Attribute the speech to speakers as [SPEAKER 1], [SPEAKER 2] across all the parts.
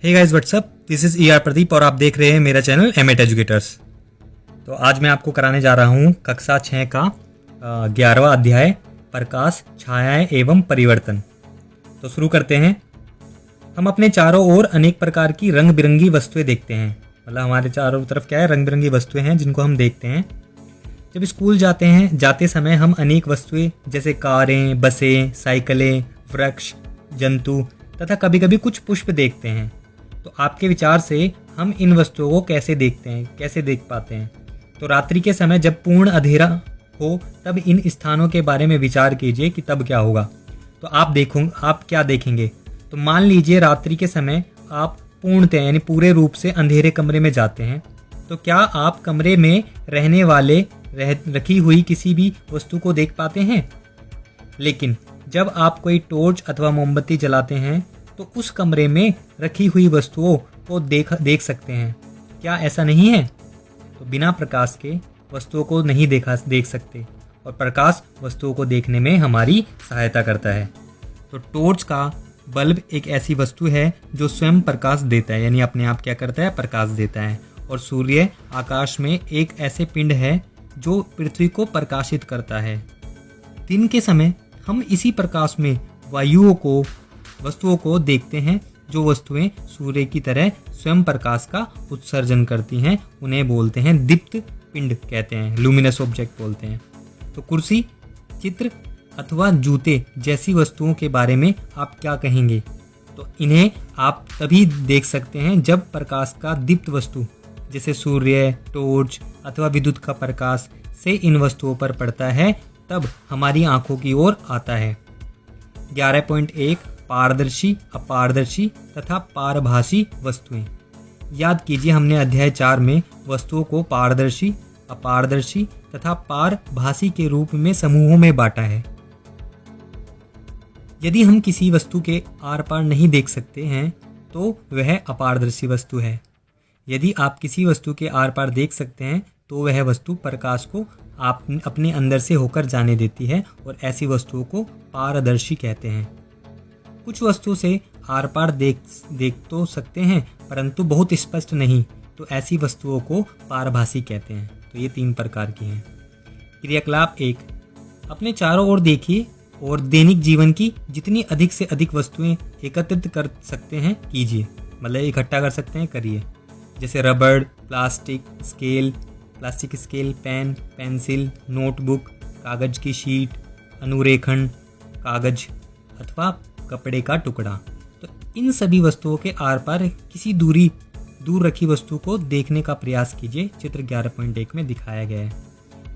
[SPEAKER 1] Hey guys what's up, this is ER Pradeep और आप देख रहे हैं मेरा चैनल एमएट एजुकेटर्स। तो आज मैं आपको कराने जा रहा हूँ कक्षा 6 का 11वां अध्याय प्रकाश, छायाएं एवं परिवर्तन। तो शुरू करते हैं। हम अपने चारों ओर अनेक प्रकार की रंग बिरंगी वस्तुएं देखते हैं। मतलब हमारे चारों तरफ क्या है, रंग बिरंगी वस्तुएं हैं जिनको हम देखते हैं। जब स्कूल जाते समय हम अनेक वस्तुएं जैसे कारें, बसें, साइकिलें, वृक्ष, जंतु तथा कभी कभी कुछ पुष्प देखते हैं। तो आपके विचार से हम इन वस्तुओं को कैसे देखते हैं, कैसे देख पाते हैं? तो रात्रि के समय जब पूर्ण अंधेरा हो तब इन स्थानों के बारे में विचार कीजिए कि तब क्या होगा। तो आप क्या देखेंगे? तो मान लीजिए रात्रि के समय आप पूर्णतः यानी पूरे रूप से अंधेरे कमरे में जाते हैं। तो क्या आप कमरे में रहने वाले रखी हुई किसी भी वस्तु को देख पाते हैं? लेकिन जब आप कोई टॉर्च अथवा मोमबत्ती जलाते हैं तो उस कमरे में रखी हुई वस्तुओं को देख सकते हैं। क्या ऐसा नहीं है? तो बिना प्रकाश के वस्तुओं को नहीं देख सकते और प्रकाश वस्तुओं को देखने में हमारी सहायता करता है। तो टॉर्च का बल्ब एक ऐसी वस्तु है जो स्वयं प्रकाश देता है, यानी अपने आप क्या करता है, प्रकाश देता है। और सूर्य आकाश में एक ऐसे पिंड है जो पृथ्वी को प्रकाशित करता है। दिन के समय हम इसी प्रकाश में वस्तुओं को देखते हैं। जो वस्तुएं सूर्य की तरह स्वयं प्रकाश का उत्सर्जन करती हैं उन्हें बोलते हैं दीप्त पिंड कहते हैं, लुमिनस ऑब्जेक्ट बोलते हैं। तो कुर्सी, चित्र अथवा जूते जैसी वस्तुओं के बारे में आप क्या कहेंगे? तो इन्हें आप तभी देख सकते हैं जब प्रकाश का दीप्त वस्तु जैसे सूर्य, टॉर्च अथवा विद्युत का प्रकाश से इन वस्तुओं पर पड़ता है, तब हमारी आंखों की ओर आता है। 11.1 पारदर्शी, अपारदर्शी तथा पारभासी वस्तुएं। याद कीजिए हमने अध्याय 4 में वस्तुओं को पारदर्शी, अपारदर्शी तथा पारभासी के रूप में समूहों में बांटा है। यदि हम किसी वस्तु के आर पार नहीं देख सकते हैं तो वह अपारदर्शी वस्तु है। यदि आप किसी वस्तु के आर पार देख सकते हैं तो वह वस्तु प्रकाश को आप अपने अंदर से होकर जाने देती है और ऐसी वस्तुओं को पारदर्शी कहते हैं। कुछ वस्तु से आर पार देख तो सकते हैं परंतु बहुत स्पष्ट नहीं, तो ऐसी वस्तुओं को पारभासी कहते हैं। तो ये 3 प्रकार की हैं। क्रियाकलाप 1, अपने चारों ओर देखिए और दैनिक जीवन की जितनी अधिक से अधिक वस्तुएं एकत्रित कर सकते हैं कीजिए। मतलब इकट्ठा कर सकते हैं, करिए। जैसे रबड़, plastic scale, pen, pencil, notebook, कागज की शीट, अनुरेखण, कागज अथवा कपड़े का टुकड़ा। तो इन सभी वस्तुओं के आर पार किसी दूर रखी वस्तु को देखने का प्रयास कीजिए। चित्र 11.1 में दिखाया गया है।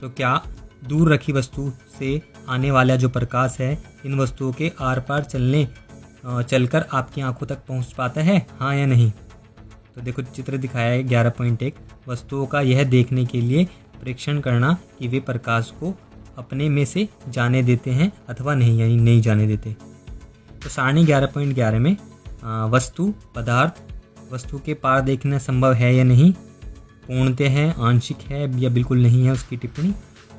[SPEAKER 1] तो क्या दूर रखी वस्तु से आने वाला जो प्रकाश है इन वस्तुओं के आर पार चलकर आपकी आंखों तक पहुंच पाता है, हाँ या नहीं? तो देखो चित्र दिखाया है 11.1। वस्तुओं का यह देखने के लिए परीक्षण करना कि वे प्रकाश को अपने में से जाने देते हैं अथवा नहीं, यानी नहीं जाने देते। तो सारणी 11.11 में वस्तु, पदार्थ, वस्तु के पार देखना संभव है या नहीं, पूर्णतः है, आंशिक है या बिल्कुल नहीं है, उसकी टिप्पणी।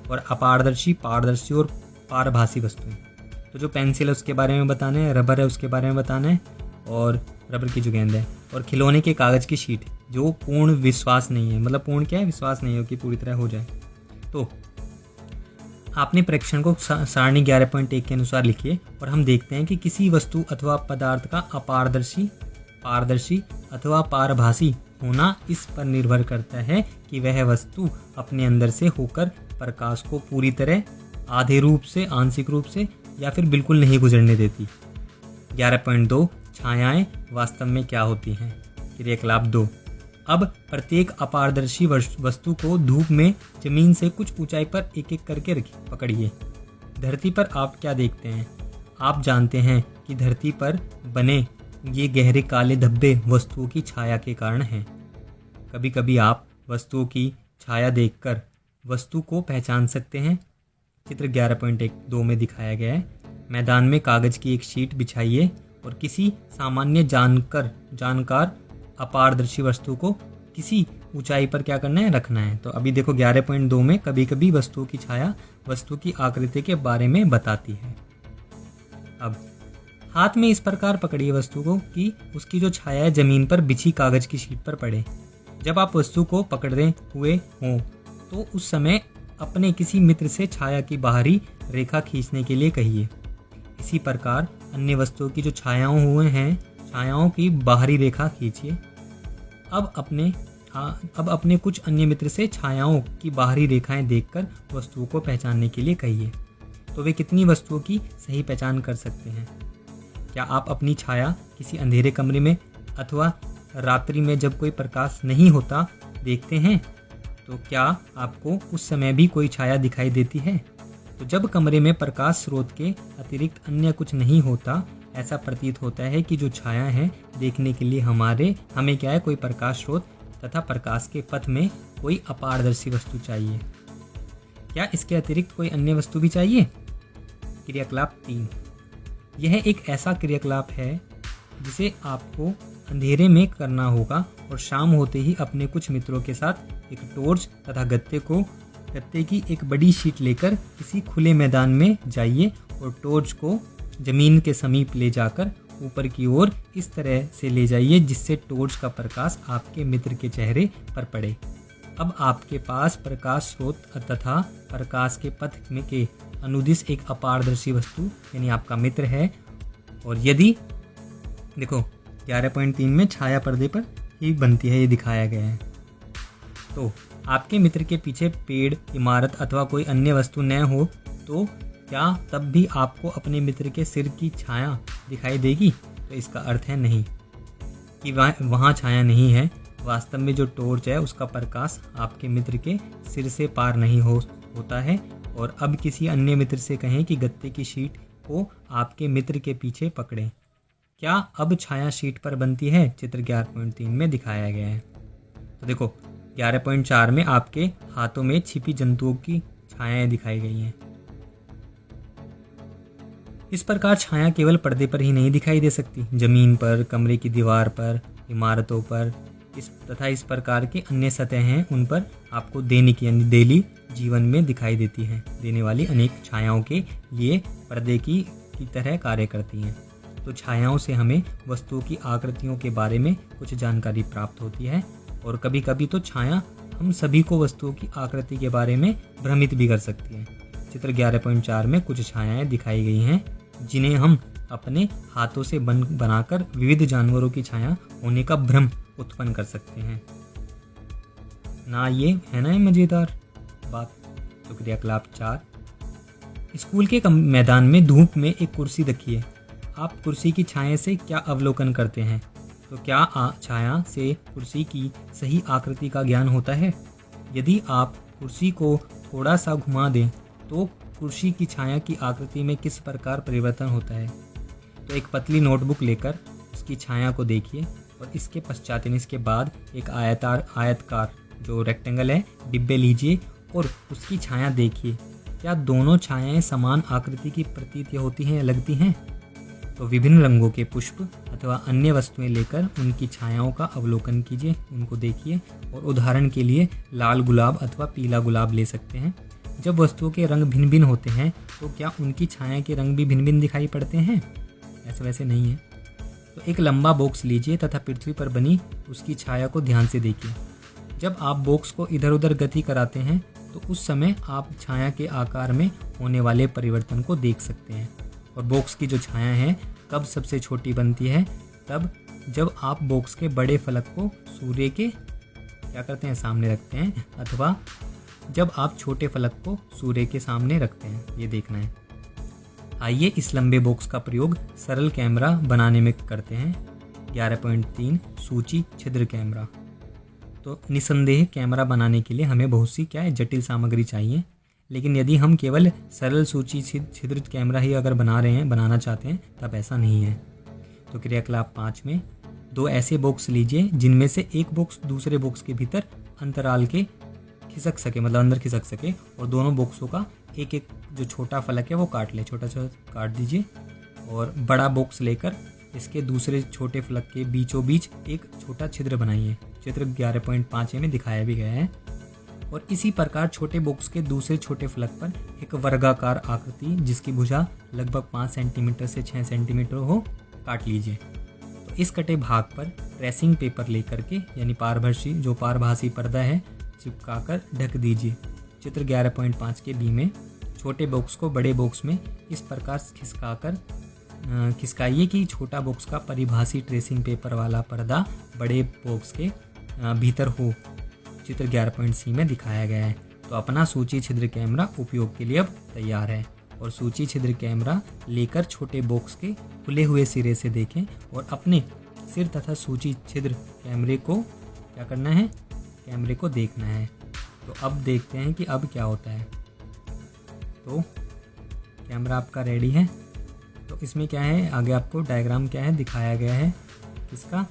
[SPEAKER 1] और अपारदर्शी, पारदर्शी और पारभासी वस्तुएं। तो जो पेंसिल है उसके बारे में बताना है, रबर है उसके बारे में बताना है, और रबर की जो गेंद है, और खिलौने के कागज़ की शीट जो पूर्ण विश्वास नहीं है। मतलब पूर्ण क्या है, विश्वास नहीं हो कि पूरी तरह हो जाए। तो आपने परीक्षण को सारणी 11.1 के अनुसार लिखिए और हम देखते हैं कि किसी वस्तु अथवा पदार्थ का अपारदर्शी, पारदर्शी अथवा पारभासी होना इस पर निर्भर करता है कि वह वस्तु अपने अंदर से होकर प्रकाश को पूरी तरह, आधे रूप से, आंशिक रूप से या फिर बिल्कुल नहीं गुजरने देती। 11.2 छायाएं वास्तव में क्या होती हैं। क्रियाकलाप 2, अब प्रत्येक अपारदर्शी वस्तु को धूप में जमीन से कुछ ऊंचाई पर एक एक करके पकड़िए। धरती पर आप क्या देखते हैं? आप जानते हैं कि धरती पर बने ये गहरे काले धब्बे वस्तुओं की छाया के कारण हैं। कभी कभी आप वस्तुओं की छाया देखकर वस्तु को पहचान सकते हैं। चित्र 11.1 में दिखाया गया है। मैदान में कागज की एक शीट बिछाइए और किसी सामान्य जानकार अपारदर्शी वस्तु को किसी ऊंचाई पर क्या करना है, रखना है। तो अभी देखो 11.2 में कभी कभी वस्तुओं की छाया वस्तु की आकृति के बारे में बताती है। अब हाथ में इस प्रकार पकड़िए वस्तु को कि उसकी जो छाया जमीन पर बिछी कागज की शीट पर पड़े। जब आप वस्तु को पकड़े हुए हों तो उस समय अपने किसी मित्र से छाया की बाहरी रेखा खींचने के लिए कहिए। इसी प्रकार अन्य वस्तुओं की जो छायाओं हुए हैं, छायाओं की बाहरी रेखा खींचिए। अब अपने कुछ अन्य मित्र से छायाओं की बाहरी रेखाएं देखकर वस्तुओं को पहचानने के लिए कहिए। तो वे कितनी वस्तुओं की सही पहचान कर सकते हैं? क्या आप अपनी छाया किसी अंधेरे कमरे में अथवा रात्रि में जब कोई प्रकाश नहीं होता देखते हैं? तो क्या आपको उस समय भी कोई छाया दिखाई देती है? तो जब कमरे में प्रकाश स्रोत के अतिरिक्त अन्य कुछ नहीं होता, ऐसा प्रतीत होता है कि जो छाया है देखने के लिए हमें क्या है, कोई प्रकाश स्रोत तथा प्रकाश के पथ में कोई अपारदर्शी वस्तु चाहिए। क्या इसके अतिरिक्त कोई अन्य वस्तु भी चाहिए? क्रियाकलाप 3। यह एक ऐसा क्रियाकलाप है जिसे आपको अंधेरे में करना होगा और शाम होते ही अपने कुछ मित्रों के साथ एक टॉर्च तथा गत्ते की एक बड़ी शीट लेकर किसी खुले मैदान में जाइए और टॉर्च को जमीन के समीप ले जाकर ऊपर की ओर इस तरह से ले जाइए जिससे टॉर्च का प्रकाश आपके मित्र के चेहरे पर पड़े। अब आपके पास प्रकाश स्रोत तथा प्रकाश के पथ में के अनुदिश एक अपारदर्शी वस्तु यानी आपका मित्र है। और यदि देखो 11.3 में छाया पर्दे पर ही बनती है, ये दिखाया गया है। तो आपके मित्र के पीछे पेड़, इमारत अथवा कोई अन्य वस्तु न हो तो क्या तब भी आपको अपने मित्र के सिर की छाया दिखाई देगी? तो इसका अर्थ है नहीं, कि वहाँ छाया नहीं है। वास्तव में जो टॉर्च है उसका प्रकाश आपके मित्र के सिर से पार नहीं होता है। और अब किसी अन्य मित्र से कहें कि गत्ते की शीट को आपके मित्र के पीछे पकड़ें। क्या अब छाया शीट पर बनती है? चित्र 11.3 में दिखाया गया है। तो देखो 11.4 में आपके हाथों में छिपी जंतुओं की छायाएं दिखाई गई हैं। इस प्रकार छाया केवल पर्दे पर ही नहीं दिखाई दे सकती, जमीन पर, कमरे की दीवार पर, इमारतों पर इस प्रकार के अन्य सतह हैं उन पर आपको दैनिक यानी डेली जीवन में दिखाई देती हैं। देने वाली अनेक छायाओं के लिए पर्दे की तरह कार्य करती हैं। तो छायाओं से हमें वस्तुओं की आकृतियों के बारे में कुछ जानकारी प्राप्त होती है और कभी कभी तो छाया हम सभी को वस्तुओं की आकृति के बारे में भ्रमित भी कर सकती है। चित्र 11.4 में कुछ छायाएं दिखाई गई हैं जिन्हें हम अपने हाथों से बनाकर विविध जानवरों की छाया होने का भ्रम उत्पन्न कर सकते हैं ना। ये है ना मजेदार बात। तो क्रियाकलाप 4। स्कूल के मैदान में धूप में एक कुर्सी रखिए। आप कुर्सी की छाया से क्या अवलोकन करते हैं? तो क्या छाया से कुर्सी की सही आकृति का ज्ञान होता है? यदि आप कुर्सी को थोड़ा सा घुमा दें तो कुर्सी की छाया की आकृति में किस प्रकार परिवर्तन होता है? तो एक पतली नोटबुक लेकर उसकी छाया को देखिए और इसके पश्चात इसके बाद एक आयतकार जो रेक्टेंगल है डिब्बे लीजिए और उसकी छाया देखिए। क्या दोनों छायाएं समान आकृति की प्रतीत होती हैं या लगती हैं? तो विभिन्न रंगों के पुष्प अथवा अन्य वस्तुएं लेकर उनकी छायाओं का अवलोकन कीजिए, उनको देखिए। और उदाहरण के लिए लाल गुलाब अथवा पीला गुलाब ले सकते हैं। जब वस्तुओं के रंग भिन्न भिन्न होते हैं तो क्या उनकी छाया के रंग भी भिन्न भिन्न दिखाई पड़ते हैं? ऐसा वैसे नहीं है। तो एक लंबा बॉक्स लीजिए तथा पृथ्वी पर बनी उसकी छाया को ध्यान से देखिए। जब आप बॉक्स को इधर उधर गति कराते हैं तो उस समय आप छाया के आकार में होने वाले परिवर्तन को देख सकते हैं। और बॉक्स की जो छाया है कब सबसे छोटी बनती है? तब जब आप बॉक्स के बड़े फलक को सूर्य के क्या करते हैं सामने रखते हैं, अथवा जब आप छोटे फलक को सूर्य के सामने रखते हैं। ये देखना है। आइए इस लंबे बॉक्स का प्रयोग सरल कैमरा बनाने में करते हैं। 11.3 सूची छिद्र कैमरा। तो निसंदेह कैमरा बनाने के लिए हमें बहुत सी जटिल सामग्री चाहिए, लेकिन यदि हम केवल सरल सूची छिद्र कैमरा ही अगर बनाना चाहते हैं तब ऐसा नहीं है। तो क्रियाकलाप 5 में 2 ऐसे बॉक्स लीजिए जिनमें से एक बॉक्स दूसरे बॉक्स के भीतर अंतराल के खिसक सके, मतलब अंदर खिसक सके, और दोनों बॉक्सों का एक एक जो छोटा फलक है वो काट ले, छोटा छोटा काट दीजिए। और बड़ा बॉक्स लेकर इसके दूसरे छोटे फलक के बीचों बीच एक छोटा छिद्र बनाइए। चित्र 11.5 में दिखाया भी गया है। और इसी प्रकार छोटे बॉक्स के दूसरे छोटे फलक पर एक वर्गाकार आकृति जिसकी भुजा लगभग 5 सेंटीमीटर से 6 सेंटीमीटर हो काट लीजिए। तो इस कटे भाग पर ट्रेसिंग पेपर लेकर के यानी पारभासी पर्दा है चिपकाकर ढक दीजिए। चित्र 11.5 के बी में छोटे बॉक्स को बड़े बॉक्स में इस प्रकार खिसकाइए कि छोटा बॉक्स का परिभाषी ट्रेसिंग पेपर वाला पर्दा बड़े बॉक्स के भीतर हो। चित्र 11.सी में दिखाया गया है। तो अपना सूची छिद्र कैमरा उपयोग के लिए अब तैयार है और सूची छिद्र कैमरा लेकर छोटे बॉक्स के खुले हुए सिरे से देखें और अपने सिर तथा सूची छिद्र कैमरे को क्या करना है, कैमरे को देखना है। तो अब देखते हैं कि अब क्या होता है। तो कैमरा आपका रेडी है। तो इसमें क्या है, आगे आपको डायग्राम क्या है दिखाया गया है किसका,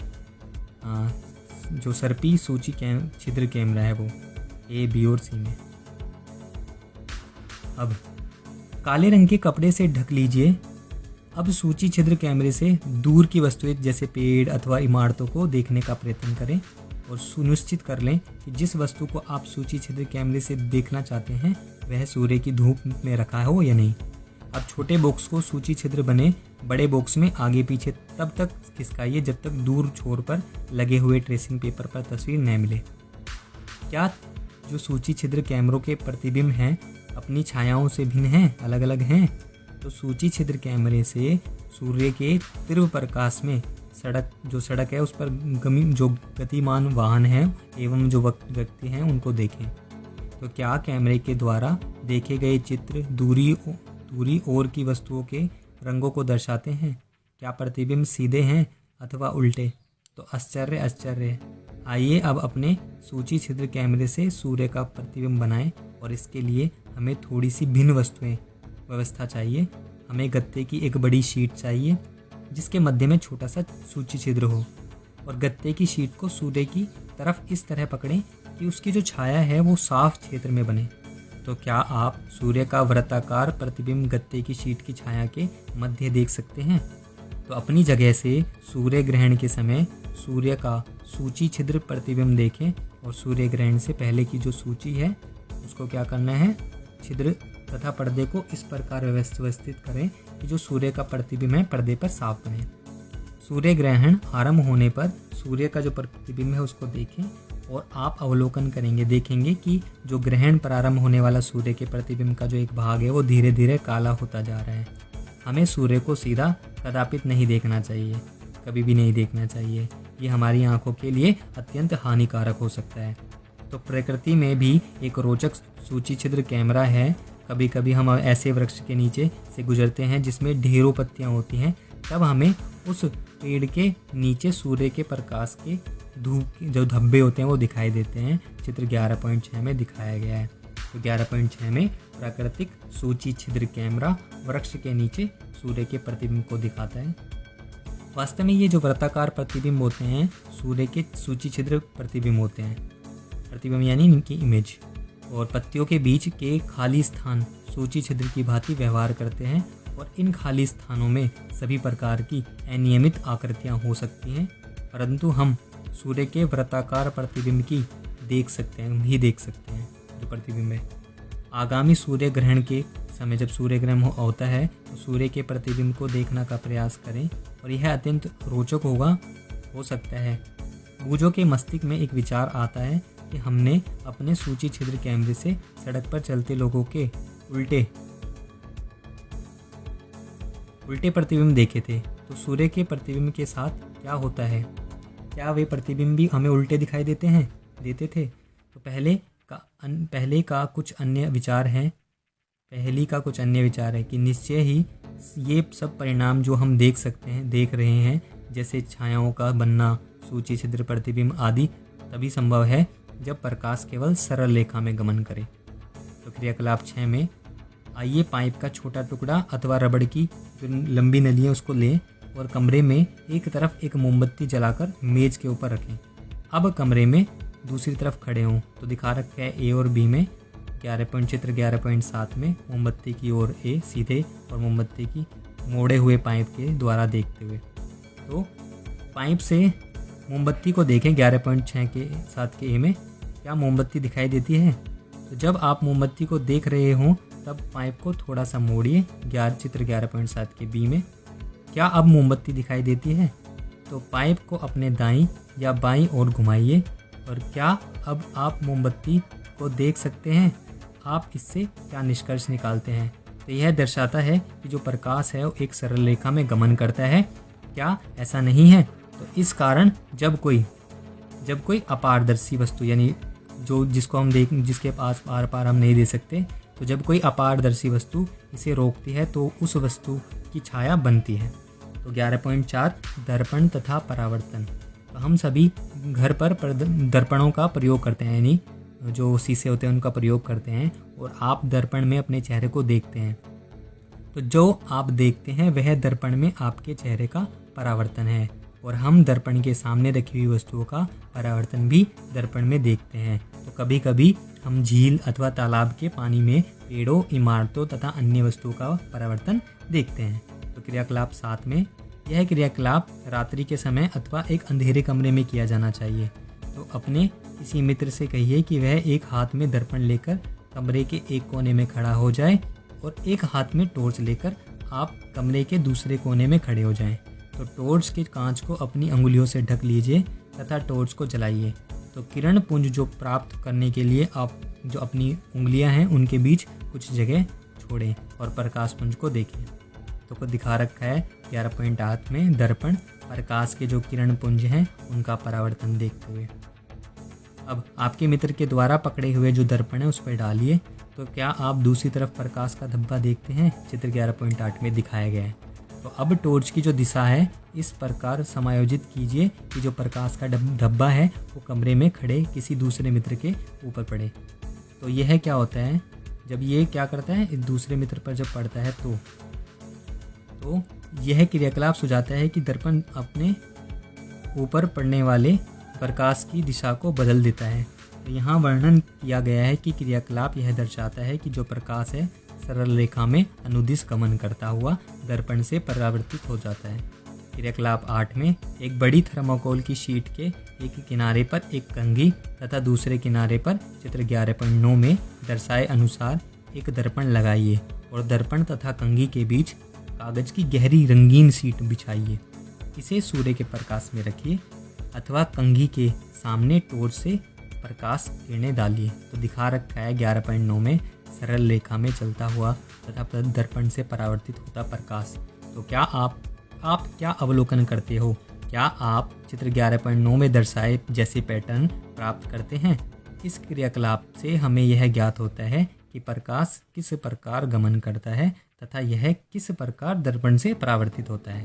[SPEAKER 1] जो सर्पी सूची छिद्र कैमरा है वो ए, बी और सी में। अब काले रंग के कपड़े से ढक लीजिए। अब सूची छिद्र कैमरे से दूर की वस्तुएं जैसे पेड़ अथवा इमारतों को देखने का प्रयत्न करें और सुनिश्चित कर लें कि जिस वस्तु को आप सूची छिद्र कैमरे से देखना चाहते हैं वह सूर्य की धूप में रखा हो या नहीं। अब छोटे बॉक्स को सूची छिद्र बने बड़े बॉक्स में आगे पीछे तब तक खिसकाइए जब तक दूर छोर पर लगे हुए ट्रेसिंग पेपर पर तस्वीर न मिले। क्या जो सूची छिद्र कैमरों के प्रतिबिंब हैं अपनी छायाओं से भिन्न हैं, अलग अलग हैं? तो सूची छिद्र कैमरे से सूर्य के तीव्र प्रकाश में सड़क है उस पर जो गतिमान वाहन है एवं जो व्यक्ति हैं उनको देखें। तो क्या कैमरे के द्वारा देखे गए चित्र दूरी ओर की वस्तुओं के रंगों को दर्शाते हैं? क्या प्रतिबिंब सीधे हैं अथवा उल्टे? तो आश्चर्य। आइए अब अपने सूची छिद्र कैमरे से सूर्य का प्रतिबिंब बनाएं और इसके लिए हमें थोड़ी सी भिन्न व्यवस्था चाहिए। हमें गत्ते की एक बड़ी शीट चाहिए जिसके मध्य में छोटा सा सूची छिद्र हो और गत्ते की शीट को सूर्य की तरफ इस तरह पकड़ें कि उसकी जो छाया है वो साफ क्षेत्र में बने। तो क्या आप सूर्य का वृत्ताकार प्रतिबिंब गत्ते की शीट की छाया के मध्य देख सकते हैं? तो अपनी जगह से सूर्य ग्रहण के समय सूर्य का सूची छिद्र प्रतिबिंब देखें और सूर्य ग्रहण से पहले की जो सूची है उसको क्या करना है, छिद्र तथा पर्दे को इस प्रकार व्यवस्थित करें कि जो सूर्य का प्रतिबिंब है पर्दे पर साफ बने। सूर्य ग्रहण आरंभ होने पर सूर्य का जो प्रतिबिंब है उसको देखें और आप अवलोकन देखेंगे कि जो ग्रहण प्रारंभ होने वाला सूर्य के प्रतिबिंब का जो एक भाग है वो धीरे धीरे काला होता जा रहा है। हमें सूर्य को सीधा कदापित नहीं देखना चाहिए, कभी भी नहीं देखना चाहिए। ये हमारी आंखों के लिए अत्यंत हानिकारक हो सकता है। तो प्रकृति में भी एक रोचक सूची छिद्र कैमरा है। कभी कभी हम ऐसे वृक्ष के नीचे से गुजरते हैं जिसमें ढेरों पत्तियां होती हैं, तब हमें उस पेड़ के नीचे सूर्य के प्रकाश के धूप के जो धब्बे होते हैं वो दिखाई देते हैं। चित्र 11.6 में दिखाया गया है। तो 11.6 में प्राकृतिक सूची छिद्र कैमरा वृक्ष के नीचे सूर्य के प्रतिबिंब को दिखाता है। वास्तव में ये जो वृत्ताकार प्रतिबिंब होते हैं सूर्य के सूची छिद्र प्रतिबिंब होते हैं। प्रतिबिंब यानी इनकी इमेज, और पत्तियों के बीच के खाली स्थान सूची छिद्र की भांति व्यवहार करते हैं और इन खाली स्थानों में सभी प्रकार की अनियमित आकृतियां हो सकती हैं, परंतु हम सूर्य के वृत्ताकार प्रतिबिंब की देख सकते हैं जो प्रतिबिंब है। आगामी सूर्य ग्रहण के समय जब सूर्य ग्रहण होता है तो सूर्य के प्रतिबिंब को देखने का प्रयास करें और यह अत्यंत रोचक हो सकता है। बूझों के मस्तिष्क में एक विचार आता है कि हमने अपने सूची छिद्र कैमरे से सड़क पर चलते लोगों के उल्टे प्रतिबिंब देखे थे। तो सूर्य के प्रतिबिंब के साथ क्या होता है? क्या वे प्रतिबिंब भी हमें उल्टे दिखाई देते थे? तो पहली का कुछ अन्य विचार है कि निश्चय ही ये सब परिणाम जो हम देख रहे हैं जैसे छायाओं का बनना, सूची छिद्र प्रतिबिंब आदि तभी संभव है जब प्रकाश केवल सरल रेखा में गमन करे। तो क्रियाकलाप 6 में आइए पाइप का छोटा टुकड़ा अथवा रबड़ की जो लंबी नली है उसको लें और कमरे में एक तरफ एक मोमबत्ती जलाकर मेज के ऊपर रखें। अब कमरे में दूसरी तरफ खड़े हों। तो दिखा रखा है ए और बी में। चित्र 11.7 में मोमबत्ती की ओर ए सीधे और मोमबत्ती की मोड़े हुए पाइप के द्वारा देखते हुए। तो पाइप से मोमबत्ती को देखें 11.6 के साथ के ए में। क्या मोमबत्ती दिखाई देती है? तो जब आप मोमबत्ती को देख रहे हों तब पाइप को थोड़ा सा मोड़िए। चित्र 11.7 के बी में क्या अब मोमबत्ती दिखाई देती है? तो पाइप को अपने दाईं या बाईं ओर घुमाइए। और क्या अब आप मोमबत्ती को देख सकते हैं? आप इससे क्या निष्कर्ष निकालते हैं? तो यह दर्शाता है कि जो प्रकाश है वो एक सरल रेखा में गमन करता है। क्या ऐसा नहीं है? तो इस कारण जब कोई अपारदर्शी वस्तु यानी जिसको हम जिसके पास आर पार हम नहीं दे सकते, तो जब कोई अपारदर्शी वस्तु इसे रोकती है तो उस वस्तु की छाया बनती है। तो 11.4 दर्पण तथा परावर्तन। तो हम सभी घर पर दर्पणों का प्रयोग करते हैं, यानी जो शीशे होते हैं उनका प्रयोग करते हैं और आप दर्पण में अपने चेहरे को देखते हैं। तो जो आप देखते हैं वह दर्पण में आपके चेहरे का परावर्तन है और हम दर्पण के सामने रखी हुई वस्तुओं का परावर्तन भी दर्पण में देखते हैं। तो कभी कभी हम झील अथवा तालाब के पानी में पेड़ों, इमारतों तथा अन्य वस्तुओं का परावर्तन देखते हैं। तो क्रियाकलाप 7 में यह क्रियाकलाप रात्रि के समय अथवा एक अंधेरे कमरे में किया जाना चाहिए। तो अपने किसी मित्र से कहिए कि वह एक हाथ में दर्पण लेकर कमरे के एक कोने में खड़ा हो जाए और एक हाथ में टॉर्च लेकर आप कमरे के दूसरे कोने में खड़े हो जाएं। तो टॉर्च के कांच को अपनी अंगुलियों से ढक लीजिए तथा टॉर्च को जलाइए। तो किरण पुंज जो प्राप्त करने के लिए आप जो अपनी उंगलियां हैं उनके बीच कुछ जगह छोड़ें और प्रकाश पुंज को देखें। तो को दिखा रखा है 11.8 में दर्पण प्रकाश के जो किरण पुंज हैं उनका परावर्तन देखते हुए। अब आपके मित्र के द्वारा पकड़े हुए जो दर्पण है उस पर डालिए। तो क्या आप दूसरी तरफ प्रकाश का धब्बा देखते हैं? चित्र 11.8 में दिखाया गया है। तो अब टॉर्च की जो दिशा है इस प्रकार समायोजित कीजिए कि जो प्रकाश का धब्बा है वो कमरे में खड़े किसी दूसरे मित्र के ऊपर पड़े। तो यह क्या होता है, जब ये क्या करता है इस दूसरे मित्र पर जब पड़ता है तो यह क्रियाकलाप सुझाता है कि दर्पण अपने ऊपर पड़ने वाले प्रकाश की दिशा को बदल देता है। तो यहाँ वर्णन किया गया है कि क्रियाकलाप यह दर्शाता है कि जो प्रकाश है सरल रेखा में अनुदिश गमन करता हुआ दर्पण से परावर्तित हो जाता है। क्रियाकलाप 8 में एक बड़ी थर्मोकोल की शीट के एक किनारे पर एक कंघी तथा दूसरे किनारे पर चित्र 11.9 में दर्शाए अनुसार एक दर्पण लगाइए और दर्पण तथा कंघी के बीच कागज की गहरी रंगीन शीट बिछाइए। इसे सूर्य के प्रकाश में रखिए अथवा कंघी के सामने टॉर्च से प्रकाश किरणें डालिए। तो दिखा रखा है 11.9 में सरल रेखा में चलता हुआ तथा दर्पण से परावर्तित होता प्रकाश। तो क्या आप क्या अवलोकन करते हो? क्या आप चित्र 11.9 में दर्शाए जैसे पैटर्न प्राप्त करते हैं? इस क्रियाकलाप से हमें यह ज्ञात होता है कि प्रकाश किस प्रकार गमन करता है तथा यह किस प्रकार दर्पण से परावर्तित होता है।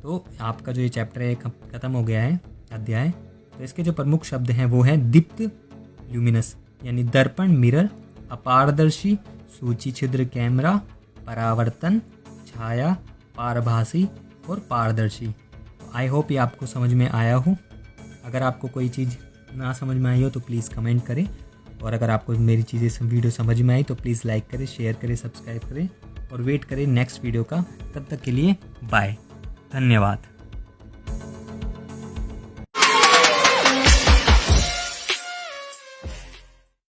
[SPEAKER 1] तो आपका जो ये चैप्टर है खत्म हो गया है अध्याय। तो इसके जो प्रमुख शब्द हैं वो हैं दीप्त ल्यूमिनस यानी दर्पण मिरर, अपारदर्शी सूची छिद्र कैमरा, परावर्तन, छाया, पारभासी और पारदर्शी। तो आई होप ये आपको समझ में आया हो। अगर आपको कोई चीज़ ना समझ में आई हो तो प्लीज़ कमेंट करें और अगर आपको मेरी चीज़ें वीडियो समझ में आई तो प्लीज़ लाइक करें, शेयर करें, सब्सक्राइब करें और वेट करें नेक्स्ट वीडियो का। तब तक के लिए बाय, धन्यवाद।